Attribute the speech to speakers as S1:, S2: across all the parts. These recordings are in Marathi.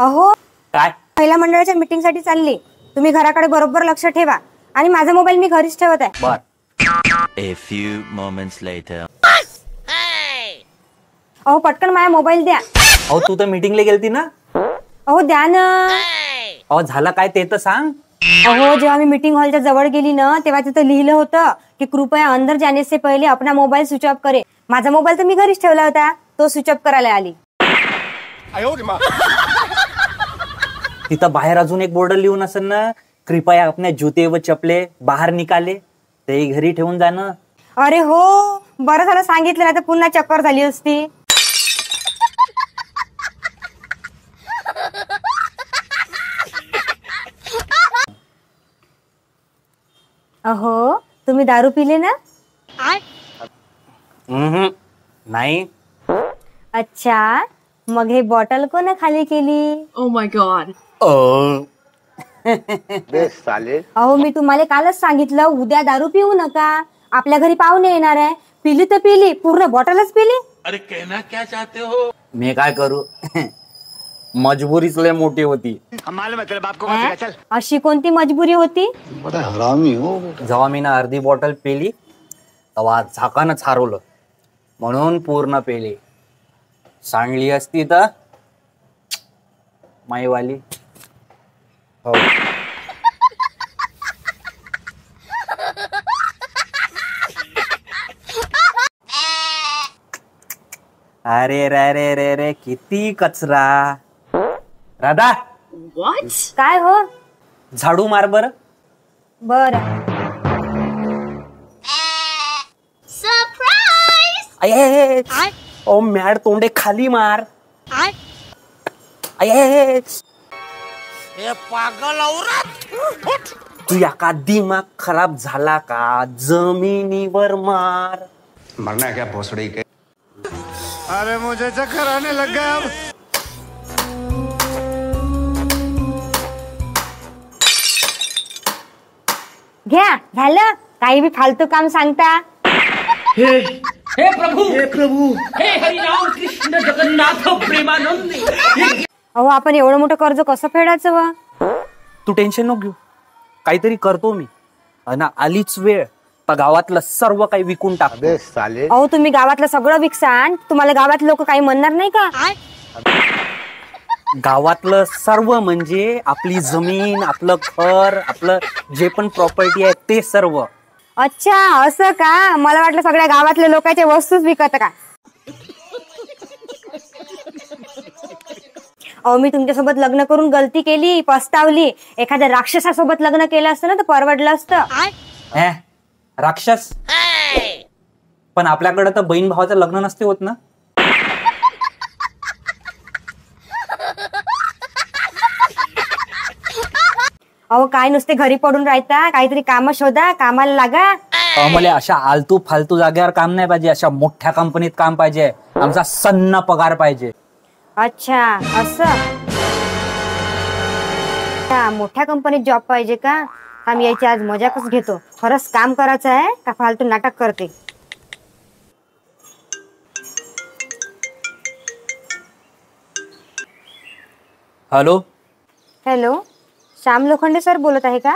S1: अहो
S2: काय
S1: पहिल्या मंडळाच्या मीटिंग साठी चालली, तुम्ही घराकडे बरोबर लक्ष ठेवा आणि माझा मोबाईल मी घरीच ठेवत आहे.
S2: बर.
S3: A few moments later.
S1: अहो पटकन माझा मोबाईल द्या.
S2: अहो तू तर मीटिंगला गेलती ना.
S1: अहो द्या ना.
S2: अहो झालं काय ते तर सांग.
S1: अहो जेव्हा मी मीटिंग हॉलच्या जवळ गेली ना तेव्हा तिथं लिहिलं होतं की कृपया अंदर जाने से पहिले अपना मोबाईल स्विच ऑफ करे. माझा मोबाईल तर मी घरीच ठेवला होता, तो स्विच ऑफ करायला आली.
S2: तिथं बाहेर अजून एक बोर्ड लिहून असेल ना, कृपया अपने जूते व चपले बाहेर निकाले, ते घरी ठेवून जाणं.
S1: अरे हो बरं झालं सांगितलं, नाही तर पुन्हा चक्कर झाली असती. अहो तुम्ही दारू पिले ना.
S2: नाही.
S1: अच्छा मग हे बॉटल कोण खाली केली.
S4: Oh my god.
S1: अहो मी तुम्हाला कालच सांगितलं उद्या दारू पिऊ नका, आपल्या घरी पाहुणे येणार आहे. पिली तर पिली, पूर्ण बॉटलच पिली.
S5: अरे कहना क्या चाहते हो?
S2: मी काय करू मजबुरीच लय मोठी होती.
S1: अशी कोणती मजबुरी होती.
S2: जेव्हा मी ना अर्धी बॉटल पेली तेव्हा झाकानच हरवलं, म्हणून पूर्ण पेली. सांडली असती तर माईवाली. हो. अरे रे रे रे रे किती कचरा. राधा
S4: What?
S1: काय हो.
S2: झाडू मार बर.
S1: बर.
S2: ओ मॅड तोंडे खाली मार.
S5: पागल औरत.
S2: तू का दिमाग खराब झाला का, जमिनीवर मार.
S6: मरना है क्या भोसड़ी के. अरे मुझे चक्कर आने लग गया अब.
S1: घ्या झालं, काही बी फालतू काम सांगता.
S5: हे प्रभु हे हरिराम कृष्ण जगन्नाथ प्रेमानंद.
S1: अहो आपण एवढं मोठं कर्ज कसं फेडायचं व.
S2: तू टेन्शन नको घेऊ, काहीतरी करतो मी. अन आलीच वेळ तर गावातलं सर्व काही विकून टाक.
S1: अहो तुम्ही गावातलं सगळं विकसान, तुम्हाला गावात लोक काही म्हणणार नाही का.
S2: गावातलं सर्व म्हणजे आपली जमीन, आपलं घर, आपलं जे पण प्रॉपर्टी आहे ते सर्व.
S1: अच्छा असं का, मला वाटलं सगळ्या गावातल्या लोकांच्या वस्तूच विकत का. अहो मी तुमच्यासोबत लग्न करून गलती केली, पस्तावली. एखाद्या राक्षसासोबत लग्न केलं असतं ना तर परवडलं असतं.
S2: राक्षस. पण आपल्याकडे तर बहीण भावाचं लग्न नसते होत ना.
S1: अहो काय नुसते घरी पडून राहता, काहीतरी काम शोधा, कामाला लागा.
S2: मला अशा आलतू फालतू जागेवर काम नाही पाहिजे, अशा मोठ्या कंपनीत काम पाहिजे. आमचा सन्न पगार पाहिजे.
S1: अच्छा असं. मोठ्या कंपनीत जॉब पाहिजे का. आम्ही यायची आज मजाकच घेतो. खरंच काम करायचं आहे का फालतू नाटक करते.
S2: Hello.
S1: Hello Shyam Lokhande sir बोलत आहे का.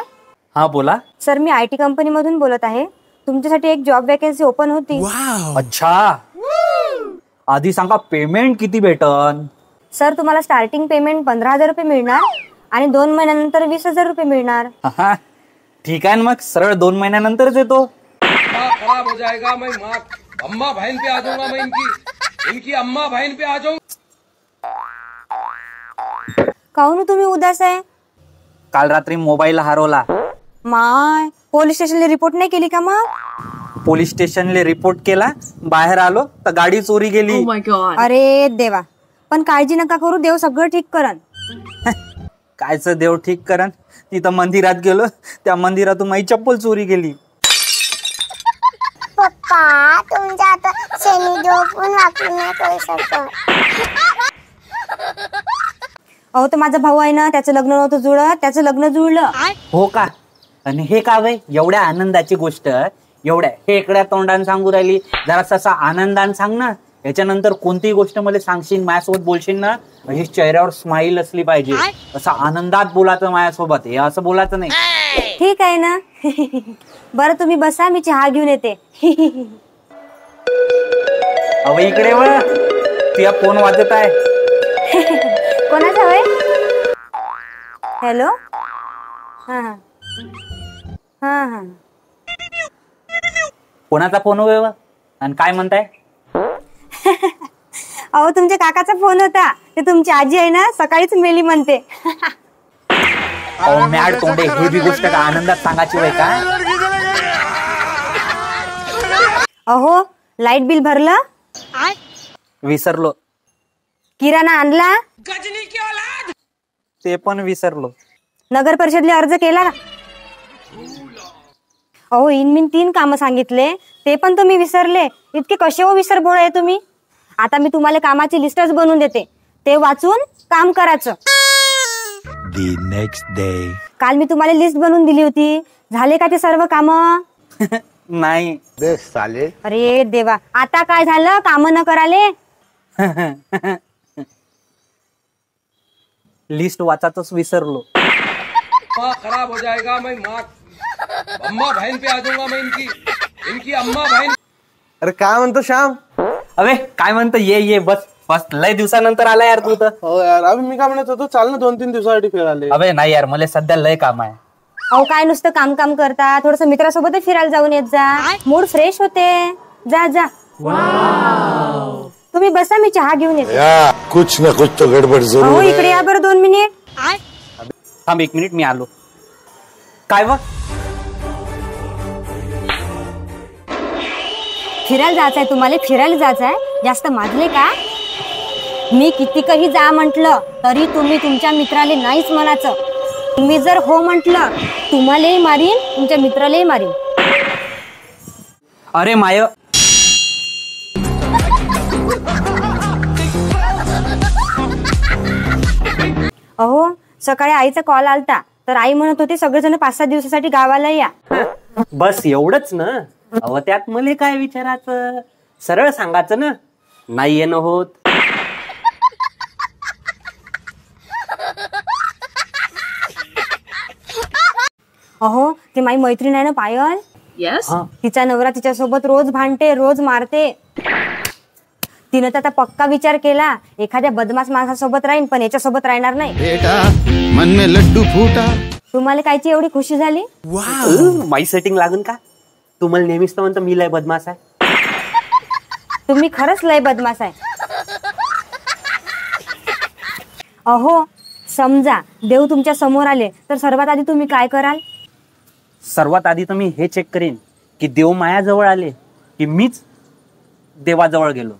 S2: हा बोला.
S1: सर मी IT कंपनी मधून बोलत आहे. तुमच्यासाठी एक जॉब वॅकन्सी ओपन होती.
S2: अच्छा आधी सांगा पेमेंट किती भेटन.
S1: सर तुम्हाला स्टार्टिंग पेमेंट 15,000 रुपये मिळणार आणि 2 महिन्यानंतर 20,000 रुपये मिळणार.
S2: ठीक आहे मग सरळ 2 महिन्यानंतरच येतो.
S5: खराब हो जाएगा. मैं माँ अम्मा बहन पे आ जाऊंगा. मैं इनकी अम्मा बहन पे आ जाऊंगा.
S1: काहून तुम्ही उदास आहे.
S2: काल रात्री मोबाईल हरवला.
S1: माय पोलीस स्टेशनला रिपोर्ट नाही केली का मग.
S2: पोलीस स्टेशनला रिपोर्ट केला, बाहेर आलो तर गाडी चोरी गेली.
S4: Oh my god.
S1: अरे देवा, पण काळजी नका करू, देव सगळं ठीक करन.
S2: कायच देव ठीक करन. तिथं मंदिरात गेलो, त्या मंदिरातून माझी चप्पल चोरी गेली.
S7: पप्पा तुमच्या आता शेणी देव पण वापरून नाही करू शकत.
S1: अहो तर माझा भाऊ आहे ना, त्याचं लग्न नव्हतं जुळत, त्याचं लग्न जुळलं.
S2: हो का. आणि हे का बाई एवढ्या आनंदाची गोष्ट एवढ्या हेकड्या तोंडाने सांगू राहिली. जरा तसा आनंदाने सांग ना, याच्यानंतर कोणतीही गोष्ट मला सांगशील, माझ्यासोबत बोलशील ना, अशी चेहऱ्यावर स्माईल असली पाहिजे, असं आनंदात बोलायचं माझ्यासोबत, हे असं बोलायचं नाही.
S1: ठीक आहे ना. बरं तुम्ही बसा, मी चहा घेऊन येते.
S2: अव इकडे व तुझा फोन वाजत आहे.
S1: कोणाचा होय? हॅलो. हा हा हा हा.
S2: कोणाचा फोन होय व? आणि काय म्हणताय?
S1: अहो तुमच्या काकाचा फोन होता, ते तुमची आजी आहे ना, सकाळीच मेली म्हणते.
S2: अहो मॅड तोंडे, हे बी गोष्ट का आनंदात सांगायची होय का?
S1: अहो लाईट बिल भरलं?
S2: विसरलो.
S1: किराणा आणला?
S2: ते पण विसरलो.
S1: नगर परिषदला अर्ज केला का? अहो इनमिन 3 कामं सांगितले, ते पण तुम्ही विसरले. इतके कसे हो विसरभोळ आहे तुम्ही. आता मी तुम्हाला कामाची लिस्टच बनवून देते, ते वाचून काम करायचं.
S3: The next day.
S1: काल मी तुम्हाला लिस्ट बनवून दिली होती, झाले का ते सर्व कामं?
S2: नाही.
S1: अरे देवा, आता काय झालं काम न कराले?
S2: लिस्ट वाचातच विसरलो.
S5: माँ खराब हो जाएगा, मैं माँ अम्मा बहन पे आ जाऊंगा मैं इनकी अम्मा बहन.
S6: अरे काय म्हणतो श्याम?
S2: अबे काय म्हणतो, ये बस बस, लय दिवसानंतर आला यार तू तर.
S6: हो यार, अभि मी काय म्हणत होतो, चाल ना 2-3 दिवसासाठी फिरायला.
S2: अबे नाही यार, मला सध्या लय काम आहे.
S1: अहो काय नुसतं काम करता, थोडस मित्रासोबत फिरायला जाऊन येत जा, मूड फ्रेश होते. जा जा. तुम्ही बसा, मी चहा घेऊन येते.
S8: कुछ ना कुछ तो गडबड
S1: अहो
S8: जरूर है.
S1: इकडे या बरं 2 मिनिट.
S2: थांब 1 मिनिट, मी आलो. काय व?
S1: फिरायला जायचंय तुम्हाला, फिरायला जायचंय? जास्त माजले का? मी कितीकही जा म्हंटल तरी तुम्ही तुमच्या मित्राला नाहीच म्हणायचं. तुम्ही जर हो म्हंटल, तुम्हालाही मारीन, तुमच्या मित्रालाही मारीन.
S2: अरे माय,
S1: अहो सकाळी आईचा कॉल आलता, तर आई म्हणत होती सगळेजण 5-7 दिवसासाठी गावाला या.
S2: बस एवढंच ना? अव त्यात मला काय विचारायचं, सरळ सांगायचं ना, नाही येणं होत.
S1: अहो ती माझी मैत्रीण आहे ना पायल,
S4: Yes?
S1: तिचा नवरा तिच्यासोबत रोज भांडते, रोज मारते. तिनं तर आता पक्का विचार केला, एखाद्या बदमाश माणसासोबत राहीन, पण याच्यासोबत राहणार नाही.
S6: बेटा मन में लड्डू फूटा.
S1: तुम्हाला कायची एवढी खुशी झाली?
S2: माई सेटिंग लागून का? तुम्हाला नेहमीच तर म्हणतो मी लय बदमाश आहे.
S1: तुम्ही खरंच लय बदमाश आहे. अहो समजा देव तुमच्या समोर आले, तर सर्वात आधी तुम्ही काय कराल?
S2: सर्वात आधी तर मी हे चेक करीन की देव मायाजवळ आले की मीच देवाजवळ गेलो.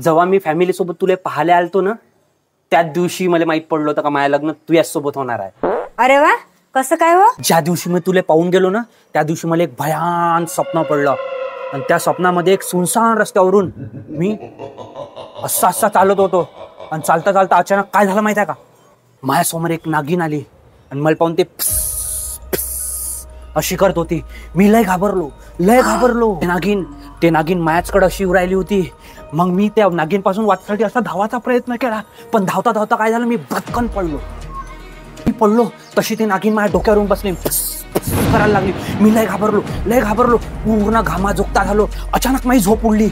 S2: जेव्हा मी फॅमिली सोबत तुला पाहायला आलतो ना, त्याच दिवशी मला माहित पडलं होतं का माझ्या लग्न तुझ्याच सोबत होणार आहे.
S1: अरे वा, कसं काय हो?
S2: ज्या दिवशी मी तुला पाहून गेलो ना, त्या दिवशी मला एक भयान स्वप्न पडलं, आणि त्या स्वप्नामध्ये एक सुनसान रस्त्यावरून मी असा चालत होतो, आणि चालता चालता अचानक काय झालं माहिती आहे का? माझ्यासमोर एक नागिन आली आणि मला पाहून ते अशी करत होती. मी लय घाबरलो. ते नागिन माझ्याचकडे अशी राहिली होती. मग मी त्या नागिन पासून वाचण्यासाठी असा धावाचा प्रयत्न केला, पण धावता धावता काय झालं, मी भटकन पडलो. तशी ती नागिन माझ्या डोक्यावरून बसली, करायला लागली. मी लय घाबरलो, पूर्ण घामा जोगता झालो. अचानक माझी झोप उडली,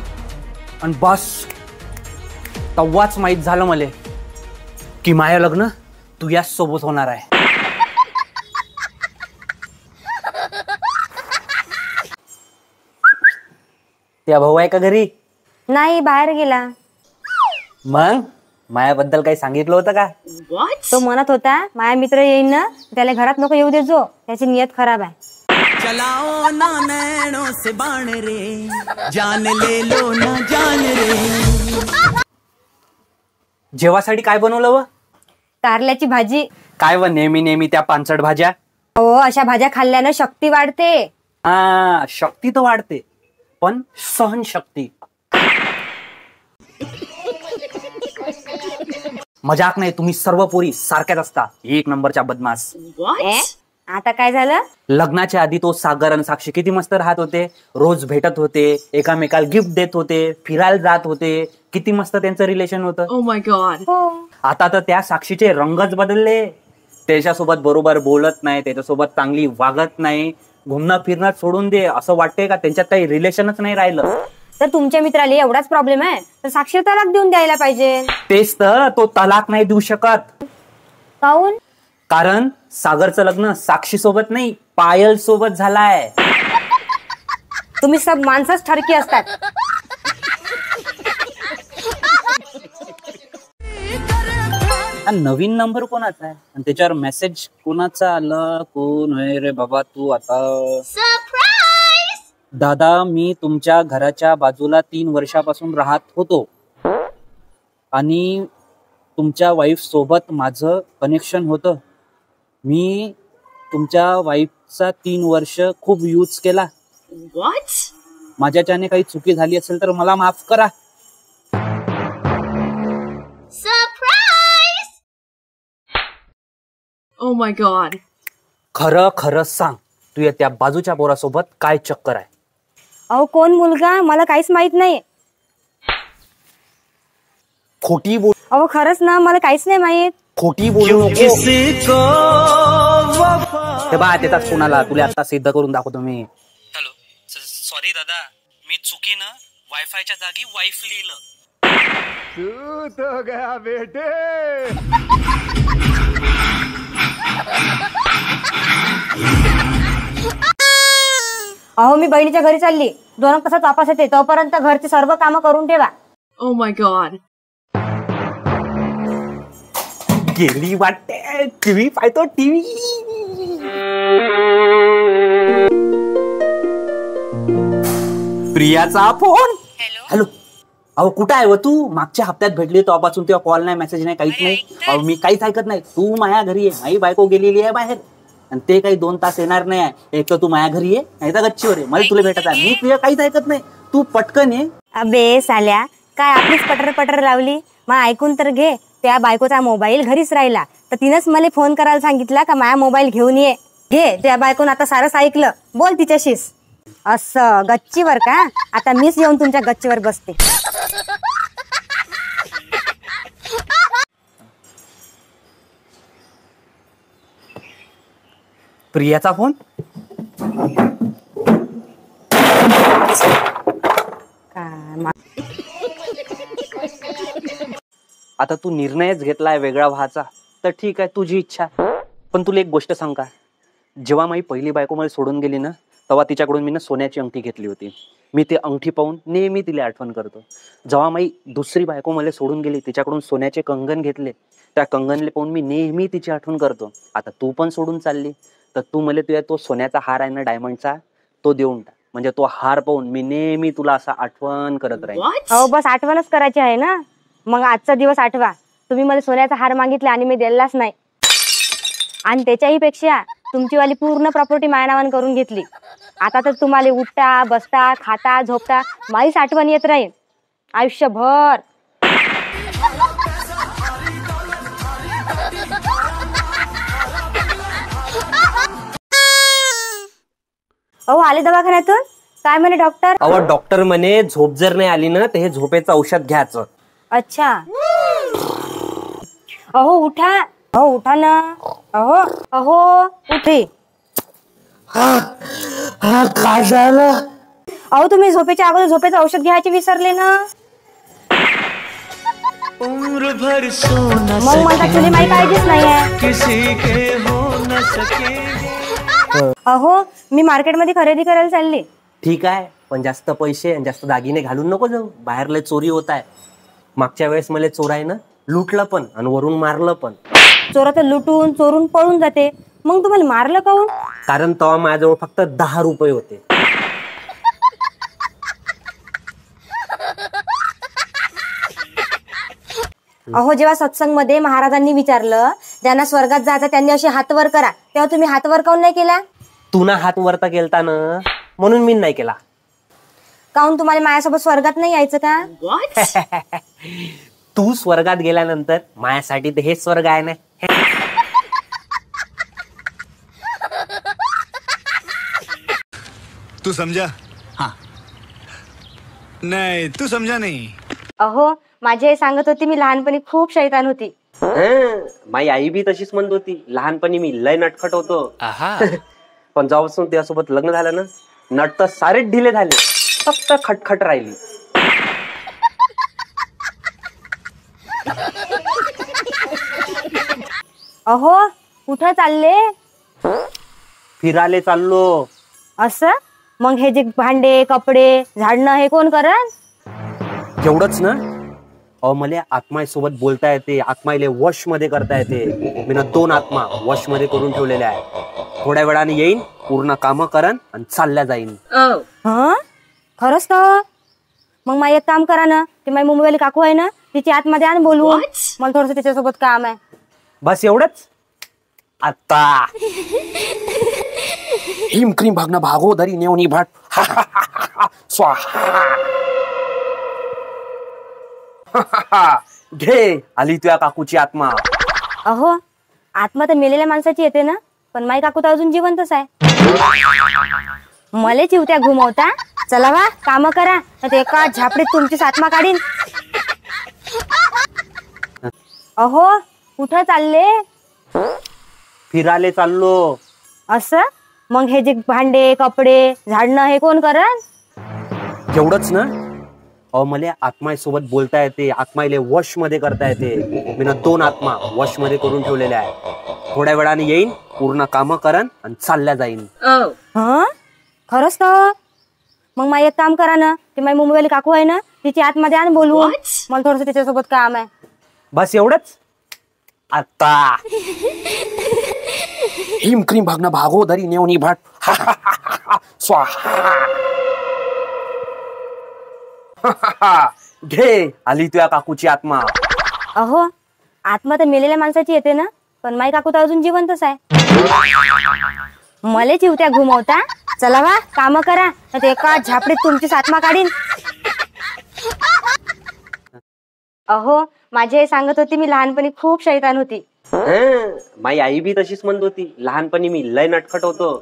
S2: आणि बस तेव्हाच माहित झालं मला की माझं लग्न तुझ्याच सोबत होणार आहे. त्या भाऊ आहे का घरी?
S1: नाही, बाहेर गेला.
S2: मग मायाबद्दल काही सांगितलं होतं का?
S4: What?
S1: तो म्हणत होता माझा मित्र येईन ना, त्याला घरात नको येऊ दे, जो त्याची नियत खराब आहे.
S9: चलाओ ना नैनों से बाण रे, जान ले लो ना जान रे.
S2: जेवासाठी काय बनवलं व?
S1: कारल्याची भाजी.
S2: काय व नेहमी त्या पानसट भाज्या?
S1: हो, अशा भाज्या खाल्ल्यानं शक्ती वाढते.
S2: हा, शक्ती तर वाढते, पण सहनशक्ती. मजाक नाही, तुम्ही सर्व पोरी सारख्याच असता, 1 नंबरच्या बदमाश.
S4: What?
S1: आता काय झालं?
S2: लग्नाच्या आधी तो सागर आणि साक्षी किती मस्त राहत होते, रोज भेटत होते, एकामेकाला गिफ्ट देत होते, फिरायला जात होते, किती मस्त त्यांचं रिलेशन होतं.
S4: Oh my god.
S2: आता तर त्या साक्षीचे रंगच बदलले. त्याच्यासोबत बरोबर बोलत नाही, त्याच्यासोबत चांगली वागत नाही, घुमणं फिरणं सोडून दे. असं वाटतंय का त्यांच्यात काही रिलेशनच नाही राहिलं.
S1: तर तुमच्या मित्राला एवढाच प्रॉब्लेम आहे तर साक्षी तलाक देऊन द्यायला पाहिजे.
S2: तेच तर, तो तलाक नाही देऊ शकत.
S1: काऊन?
S2: कारण सागरचं लग्न साक्षी सोबत नाही, पायल सोबत झालाय.
S1: तुम्ही सब माणसंच ठरकी असतात.
S2: हा नवीन नंबर कोणाचा आहे आणि त्याच्यावर मेसेज कोणाचा आला? कोण आहे रे बाबा तू आता? दादा, मी तुमच्या घराच्या बाजूला 3 वर्षापासून राहत होतो आणि तुमच्या वाईफ सोबत माझं कनेक्शन होतं. मी तुमच्या वाईफचा 3 वर्ष खूप यूज केला.
S4: What?
S2: माझ्याच्याने काही चुकी झाली असेल तर मला माफ करा.
S4: Oh my god.
S2: खरं खरं सांग, तू त्या बाजूच्या पोरासोबत काय चक्कर आहे?
S1: अहो कोण मुलगा? मला काहीच माहित नाही.
S2: खोटी बोल.
S1: अहो खरंच ना, मला काहीच नाही माहित.
S2: खोटी बोलू नको. ते बा त्याचाच कोणाला तुला आता सिद्ध करून दाखवतो मी. हॅलो, सॉरी दादा, मी चुकीनं वायफायच्या जागी वाईफ लिहिलं.
S6: तू तो गया बेटे.
S1: अहो मी बहिणीच्या घरी चालली, 2 तासात वापस येते, तोपर्यंत घरची सर्व कामं करून ठेवा.
S4: Oh my god.
S2: गेली वाटते. टीव्ही पाहतो, टीव्ही. प्रियाचा फोन. हॅलो. अहो कुठं आहे व तू? मागच्या हप्त्यात भेटली तेव्हापासून तेव्हा कॉल नाही, मेसेज नाही, काहीच नाही. अहो मी काहीच ऐकत नाही. तू माझ्या घरी आहे, माझी बायको गेलेली आहे बाहेर आणि ते काही 2 तास येणार नाही. एक तर तू माझ्या घरी आहे, नाही तर गच्चीवर आहे. मला तुला भेटत आहे. मी तुझ्या काहीच ऐकत नाही. तू पटकन ये.
S1: अबे साल्या, काय आपलीच पटर लावली? मग ऐकून तर घे. त्या बायकोचा मोबाईल घरीच राहिला तर तिनंच मला फोन करायला सांगितला का माझा मोबाईल घेऊन ये. घे, त्या बायकोनं आता सारंच ऐकलं. बोल तिच्याशीच. असं गच्चीवर का? आता मीच येऊन तुमच्या गच्चीवर बसते.
S2: प्रियाचा फोन. आता तू निर्णयच घेतलाय वेगळा व्हायचा तर ठीक आहे, तुझी इच्छा. पण तुला एक गोष्ट सांग का, जेव्हा माझी पहिली बायको मला सोडून गेली ना, तेव्हा तिच्याकडून मी सोन्याची अंगठी घेतली होती. मी ते अंगठी पाहून नेहमी तिला आठवण करतो. जेव्हा माझी दुसरी बायको मला सोडून गेली, तिच्याकडून सोन्याचे कंगन घेतले, त्या कंगनले पाहून मी नेहमी तिची आठवण करतो. आता तू पण सोडून चालली तर तू मला तुझ्या तो सोन्याचा हार आहे ना डायमंडचा, तो देऊन टाक. म्हणजे तो हार पाहून मी नेहमी तुला असा आठवण करत राहील.
S1: अहो बस आठवणच करायची आहे ना, मग आजचा दिवस आठवा. तुम्ही मला सोन्याचा हार मागितला आणि मी दिलाच नाही, आणि त्याच्याही पेक्षा तुमची वाली पूर्ण प्रॉपर्टी माझ्या नावाने करून घेतली. आता तर तुम्हाला उठता बसता खाता झोपता माझीच आठवण येत राहील आयुष्यभर. अहो आले दवाखान्यातून? काय म्हणे डॉक्टर?
S10: अहो डॉक्टर म्हणे झोप जर नाही आली ना तर हे झोपेचं औषध घ्यायचं.
S1: अच्छा. अहो उठा, अहो उठा ना, अहो अहो उठे.
S8: काय झालं?
S1: अहो तुम्ही झोपेच्या अगोदर झोपेचं औषध घ्यायचे विसरले ना.
S9: उम्र भर सोना
S1: मग म्हणतात तुला माहिती काळजीच नाहीये.
S9: किसी के हो न सके.
S1: अहो मी मार्केटमध्ये खरेदी करायला चालली.
S10: ठीक आहे, पण जास्त पैसे आणि जास्त दागिने घालून नको जाऊ, बाहेर लय चोरी होत आहे. मागच्या वेळेस मला चोरायनं लुटलं पण आणि वरून मारलं पण.
S1: चोरा तर लुटून चोरून पळून जाते, मग तुम्हाला मारलं काऊन?
S10: कारण तेव्हा माझ्याजवळ फक्त 10 रुपये होते.
S1: अहो जेव्हा सत्संगमध्ये महाराजांनी विचारलं ज्यांना स्वर्गात जायचं त्यांनी असे हात वर करा, तेव्हा तुम्ही हात वर काऊन नाही केला?
S10: तू ना हात वरता केलता ना, म्हणून मी नाही केला.
S1: काऊन तुम्हाला माझ्यासोबत स्वर्गात नाही यायचं का?
S10: तू स्वर्गात गेल्यानंतर माझ्यासाठी तर हेच स्वर्ग आहे ना.
S6: तू समझा?
S9: हाँ.
S6: नहीं, तू समझा नहीं.
S1: अहो माझी आई सांगत होती मी लहानपणी खूप शैतान होती.
S10: माझी आई बी तशीच म्हणत होती, लहानपणी मी लय नटखट होतो. पण जेव्हापासून त्यासोबत लग्न झालं ना, नट तर सारेच ढिले झाले, फक्त खटखट राहिली.
S1: अहो कुठं चालले?
S10: फिरायला चाललो.
S1: असं? मग हे जे भांडे कपडे झाडणं हे कोण करन?
S10: एवढंच ना? अहो मला आत्मासोबत बोलता येते, आत्माईले वश मध्ये करता येते. मी 2 आत्मा वश मध्ये करून ठेवलेले आहे. थोड्या वेळाने येईन, पूर्ण कामं करन आणि चालल्या जाईन.
S4: Oh.
S1: हा खरंच तर? मग माझं एक काम करा ना, ती माझी मुंबईवाली काकू आहे ना, तिची आतमध्ये आण बोलू.
S4: What?
S1: मला थोडस तिच्यासोबत काम आहे.
S10: बस एवढंच? आता हिम क्रीम भागना भागोदरी नेवनी भाट स्वाहा. घे आली तुझ्या काकूची आत्मा.
S1: अहो आत्मा तर मेलेल्या माणसाची येते ना, पण माझी काकू तर अजून जिवंतच आहे. मले चिवत्या घुमवता. चला वा काम करा, नाही तर एका झापडीत तुमचीच आत्मा काढीन. अहो कुठं चालले?
S10: फिरायला चाललो.
S1: असं? मग हे जे भांडे कपडे झाडणं हे कोण करन?
S10: एवढंच ना? अहो मला आत्मासोबत बोलता येते, आत्माईले वश मध्ये करता येते. मी 2 आत्मा वश मध्ये करून ठेवलेले आहे. थोड्या वेळाने येईन, पूर्ण कामं करन आणि चालल्या जाईन.
S4: Oh.
S1: हा खरंच तर? मग माझं एक काम करा ना, ती माझी मुंबईवाली काकू आहे ना, तिची आतमध्ये आण बोलू.
S4: What?
S1: मला थोडस तिच्यासोबत काम आहे.
S10: बस एवढंच? आता हिम क्रीम भागना भागोदरी नेवनी भाट स्वाहा. घे आली तुझ्या काकूची आत्मा.
S1: अहो आत्मा तर मेलेल्या माणसाची येते ना, पण माझी काकू तर अजून जिवंतच आहे. मले चिवत्या घुमवता. चला वा काम करा, नाही तर एका झापडीत तुमचीच आत्मा काढीन. अहो माझी आई सांगत होती मी लहानपणी खूप शैतान होती.
S10: माझी आई बी तशीच म्हणत होती, लहानपणी मी लय नटखट होतो.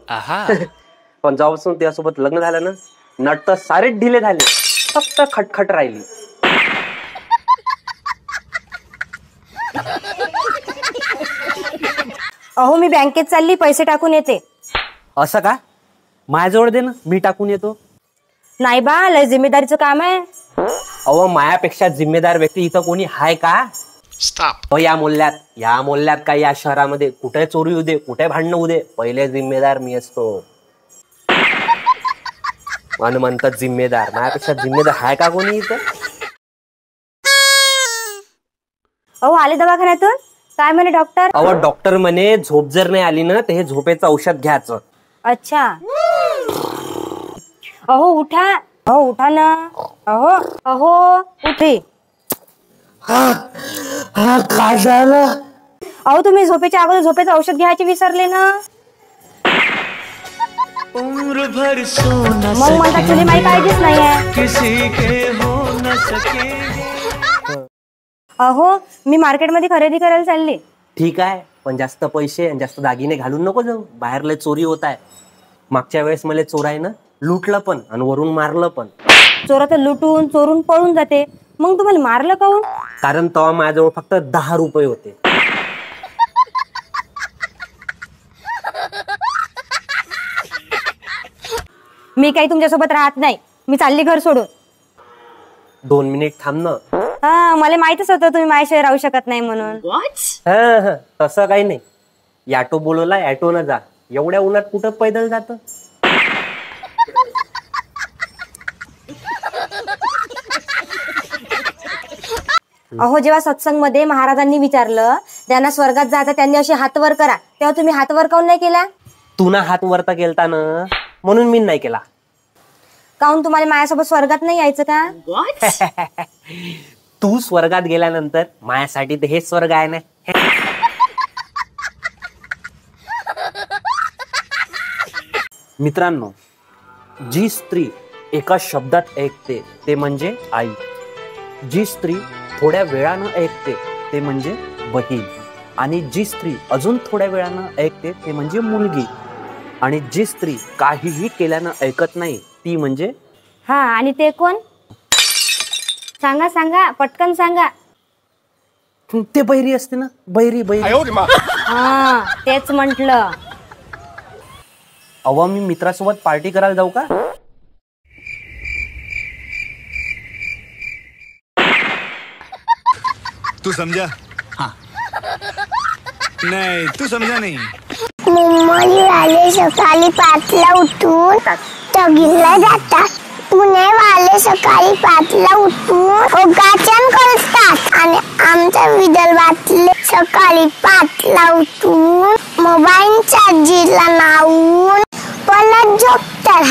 S10: पण जेव्हापासून त्यासोबत लग्न झालं ना, नट तर सारेच ढिले झाले, फक्त खटखट राहिली.
S1: अहो मी बँकेत चालली, पैसे टाकून येते.
S10: असं का? माझ्याजवळ दे ना, मी टाकून येतो.
S1: नाही बा, लय जिम्मेदारीचं काम आहे.
S10: अहो मायापेक्षा जिम्मेदार व्यक्ती इथं कोणी हाय का? या मोल्ल्यात काय या शहरामध्ये कुठे चोरी होऊ दे, कुठे भांडणं होऊ दे, पहिले जिम्मेदार मी असतो. मन म्हणतात जिम्मेदार, माझ्यापेक्षा जिम्मेदार हाय का कोणी इथं?
S1: अहो आले दवाखान्यातून? काय म्हणे डॉक्टर?
S10: अहो डॉक्टर म्हणे झोप जर नाही आली ना, तर हे झोपेचं औषध घ्यायचं.
S1: अच्छा. अहो उठा. अहो उठा ना. अहो अहो उठे.
S8: काय झालं?
S1: अहो तुम्ही झोपेच्या अगोदर झोपेचं औषध घ्यायचे विसरले ना.
S9: उम्र भर सोना
S1: मग म्हणतात तुला माहिती काळजीच नाहीये.
S9: किसी के हो न सके.
S1: अहो मी मार्केटमध्ये खरेदी करायला चालली.
S10: ठीक आहे, पण जास्त पैसे आणि जास्त दागिने घालून नको जाऊ, बाहेर लय चोरी होत आहे. मागच्या वेळेस मला चोराईनं लुटलं पण आणि वरून मारलं पण.
S1: चोरा तर लुटून चोरून पळून जाते, मग तुम्हाला मारलं काऊन?
S10: कारण तेव्हा माझ्याजवळ फक्त 10 रुपये होते.
S1: मी काही तुमच्यासोबत राहत नाही, मी चालली घर सोडून.
S10: 2 मिनिट थांब ना.
S1: हा मला माहितच होतं तुम्ही माझ्याशिवाय राहू शकत नाही म्हणून.
S4: What?
S10: तसं काही नाही. ॲटो बोलवला, ॲटो न जा. एवढ्या उन्हात कुठं पैदल जात?
S1: अहो जेव्हा सत्संगमध्ये महाराजांनी विचारलं त्यांना स्वर्गात जायचं, त्यांनी अशी हात वर करा, तेव्हा तुम्ही हात वर काऊन नाही केला?
S10: तू ना हात वरता केलता ना, म्हणून मी नाही केला.
S1: काऊन तुम्हाला माझ्यासोबत स्वर्गात नाही यायचं का?
S4: What?
S10: तू स्वर्गात गेल्यानंतर माझ्यासाठी तर हे स्वर्ग आहे ना. मित्रांनो, जी स्त्री एका शब्दात ऐकते ते म्हणजे आई. जी स्त्री थोड्या वेळानं ऐकते ते म्हणजे बहीण. आणि जी स्त्री अजून थोड्या वेळानं ऐकते ते म्हणजे मुलगी. आणि जी स्त्री काहीही केल्यानं ऐकत नाही ती म्हणजे
S1: हा, आणि ते कोण? सांगा सांगा, पटकन सांगा.
S10: ते बहिरी असते ना, बहिरी बहिरी.
S1: हा, तेच म्हंटल.
S10: अवा मी मित्रासोबत पार्टी करायला जाऊ का?
S6: तू समझा? हाँ. नहीं, तू समझा नहीं.
S7: मुंबईवाले सकाळी 5ला उठून तगिरला जातात. पुणेवाले सकाळी 5ला उठून योगासन करतात. आणि आमच्या विदर्भातले सकाळी 5ला उठून मोबाईल चार्जिंगला लावून परत झोपतात.